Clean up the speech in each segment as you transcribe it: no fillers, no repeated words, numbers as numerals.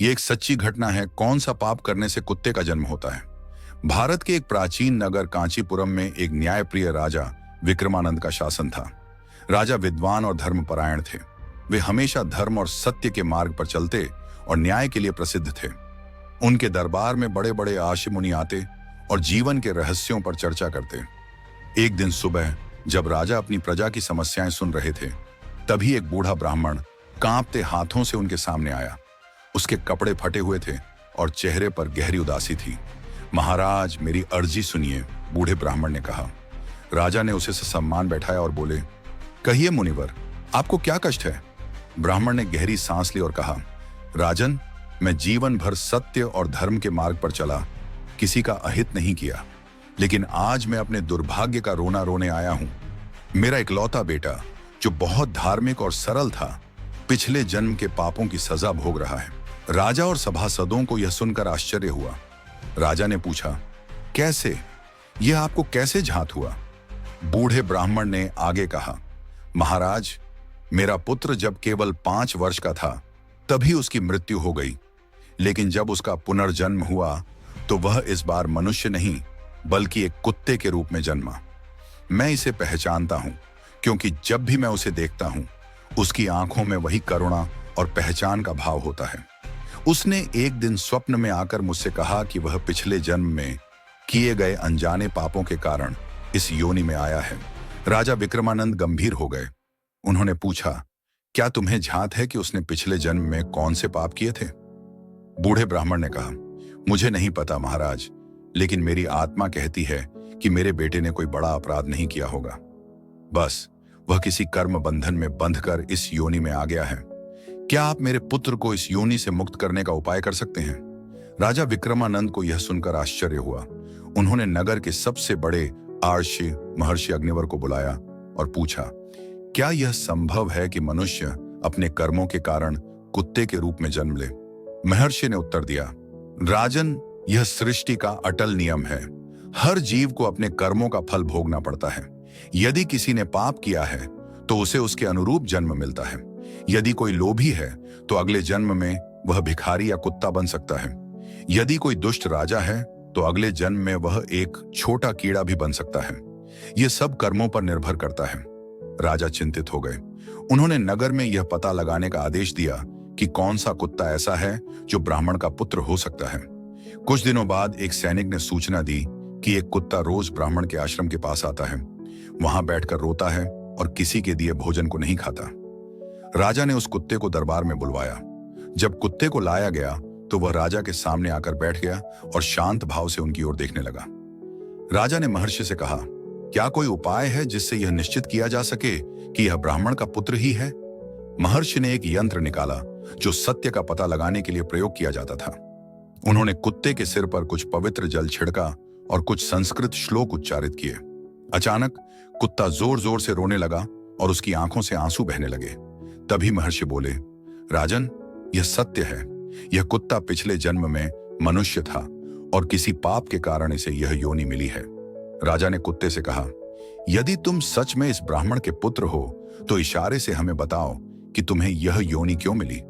ये एक सच्ची घटना है। कौन सा पाप करने से कुत्ते का जन्म होता है? भारत के एक प्राचीन नगर कांचीपुरम में एक न्यायप्रिय राजा विक्रमानंद का शासन था। राजा विद्वान और धर्मपरायण थे। वे हमेशा धर्म और सत्य के मार्ग पर चलते और न्याय के लिए प्रसिद्ध थे। उनके दरबार में बड़े बड़े आशी मुनि आते और जीवन के रहस्यों पर चर्चा करते। एक दिन सुबह जब राजा अपनी प्रजा की समस्याएं सुन रहे थे, तभी एक बूढ़ा ब्राह्मण कांपते हाथों से उनके सामने आया। उसके कपड़े फटे हुए थे और चेहरे पर गहरी उदासी थी। महाराज, मेरी अर्जी सुनिए, बूढ़े ब्राह्मण ने कहा। राजा ने उसे सम्मान बैठाया और बोले, कहिए मुनिवर, आपको क्या कष्ट है? ब्राह्मण ने गहरी सांस ली और कहा, राजन, मैं जीवन भर सत्य और धर्म के मार्ग पर चला, किसी का अहित नहीं किया, लेकिन आज मैं अपने दुर्भाग्य का रोना रोने आया हूं। मेरा इकलौता बेटा, जो बहुत धार्मिक और सरल था, पिछले जन्म के पापों की सजा भोग रहा है। राजा और सभासदों को यह सुनकर आश्चर्य हुआ। राजा ने पूछा, कैसे? यह आपको कैसे झांत हुआ? बूढ़े ब्राह्मण ने आगे कहा, महाराज, मेरा पुत्र जब केवल 5 वर्ष का था तभी उसकी मृत्यु हो गई, लेकिन जब उसका पुनर्जन्म हुआ तो वह इस बार मनुष्य नहीं बल्कि एक कुत्ते के रूप में जन्मा। मैं इसे पहचानता हूं, क्योंकि जब भी मैं उसे देखता हूं उसकी आंखों में वही करुणा और पहचान का भाव होता है। उसने एक दिन स्वप्न में आकर मुझसे कहा कि वह पिछले जन्म में किए गए अनजाने पापों के कारण इस योनि में आया है। राजा विक्रमानंद गंभीर हो गए। उन्होंने पूछा, क्या तुम्हें झांत है कि उसने पिछले जन्म में कौन से पाप किए थे? बूढ़े ब्राह्मण ने कहा, मुझे नहीं पता महाराज, लेकिन मेरी आत्मा कहती है कि मेरे बेटे ने कोई बड़ा अपराध नहीं किया होगा। बस वह किसी कर्म बंधन में बंधकर इस योनि में आ गया है। क्या आप मेरे पुत्र को इस योनि से मुक्त करने का उपाय कर सकते हैं? राजा विक्रमानंद को यह सुनकर आश्चर्य हुआ। उन्होंने नगर के सबसे बड़े आर्षि महर्षि अग्निवर को बुलाया और पूछा, क्या यह संभव है कि मनुष्य अपने कर्मों के कारण कुत्ते के रूप में जन्म ले? महर्षि ने उत्तर दिया, राजन, यह सृष्टि का अटल नियम है। हर जीव को अपने कर्मों का फल भोगना पड़ता है। यदि किसी ने पाप किया है तो उसे उसके अनुरूप जन्म मिलता है। यदि कोई लोभी है तो अगले जन्म में वह भिखारी या कुत्ता बन सकता है। यदि कोई दुष्ट राजा है तो अगले जन्म में वह एक छोटा कीड़ा भी बन सकता है। यह सब कर्मों पर निर्भर करता है। राजा चिंतित हो गए। उन्होंने नगर में यह पता लगाने का आदेश दिया कि कौन सा कुत्ता ऐसा है जो ब्राह्मण का पुत्र हो सकता है। कुछ दिनों बाद एक सैनिक ने सूचना दी कि एक कुत्ता रोज ब्राह्मण के आश्रम के पास आता है, वहां बैठकर रोता है और किसी के दिए भोजन को नहीं खाता। राजा ने उस कुत्ते को दरबार में बुलवाया। जब कुत्ते को लाया गया तो वह राजा के सामने आकर बैठ गया और शांत भाव से उनकी ओर देखने लगा। राजा ने महर्षि से कहा, क्या कोई उपाय है जिससे यह निश्चित किया जा सके कि यह ब्राह्मण का पुत्र ही है? महर्षि ने एक यंत्र निकाला जो सत्य का पता लगाने के लिए प्रयोग किया जाता था। उन्होंने कुत्ते के सिर पर कुछ पवित्र जल छिड़का और कुछ संस्कृत श्लोक उच्चारित किए। अचानक कुत्ता जोर जोर से रोने लगा और उसकी आंखों से आंसू बहने लगे। तभी महर्षि बोले, राजन, यह सत्य है। यह कुत्ता पिछले जन्म में मनुष्य था और किसी पाप के कारण इसे यह योनि मिली है। राजा ने कुत्ते से कहा, यदि तुम सच में इस ब्राह्मण के पुत्र हो तो इशारे से हमें बताओ कि तुम्हें यह योनि क्यों मिली।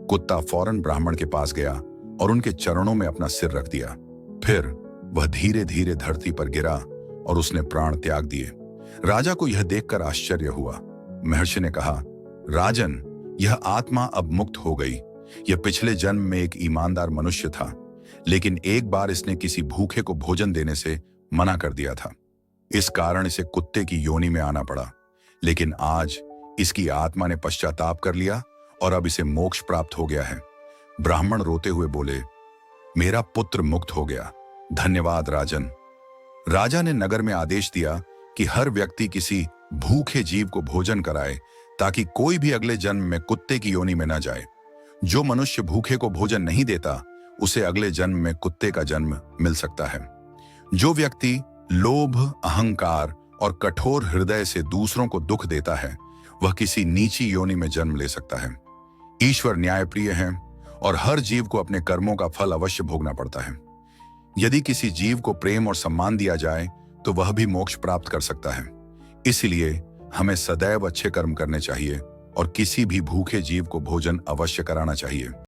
कुत्ता फौरन ब्राह्मण के पास गया और उनके चरणों में अपना सिर रख दिया। फिर वह धीरे धीरे धरती पर गिरा और उसने प्राण त्याग दिए। राजा को यह देखकर आश्चर्य हुआ। महर्षि ने कहा, राजन, यह आत्मा अब मुक्त हो गई। यह पिछले जन्म में एक ईमानदार मनुष्य था, लेकिन एक बार इसने किसी भूखे को भोजन देने से मना कर दिया था। इस कारण इसे कुत्ते की योनि में आना पड़ा, लेकिन आज इसकी आत्मा ने पश्चाताप कर लिया और अब इसे मोक्ष प्राप्त हो गया है। ब्राह्मण रोते हुए बोले, मेरा पुत्र मुक्त हो गया, धन्यवाद राजन। राजा ने नगर में आदेश दिया कि हर व्यक्ति किसी भूखे जीव को भोजन कराए ताकि कोई भी अगले जन्म में कुत्ते की योनि में न जाए। जो मनुष्य भूखे को भोजन नहीं देता उसे अगले जन्म में कुत्ते का जन्म मिल सकता है। जो व्यक्ति लोभ, अहंकार और कठोर हृदय से दूसरों को दुख देता है वह किसी नीची योनि में जन्म ले सकता है। ईश्वर न्यायप्रिय है और हर जीव को अपने कर्मों का फल अवश्य भोगना पड़ता है। यदि किसी जीव को प्रेम और सम्मान दिया जाए तो वह भी मोक्ष प्राप्त कर सकता है। इसलिए हमें सदैव अच्छे कर्म करने चाहिए और किसी भी भूखे जीव को भोजन अवश्य कराना चाहिए।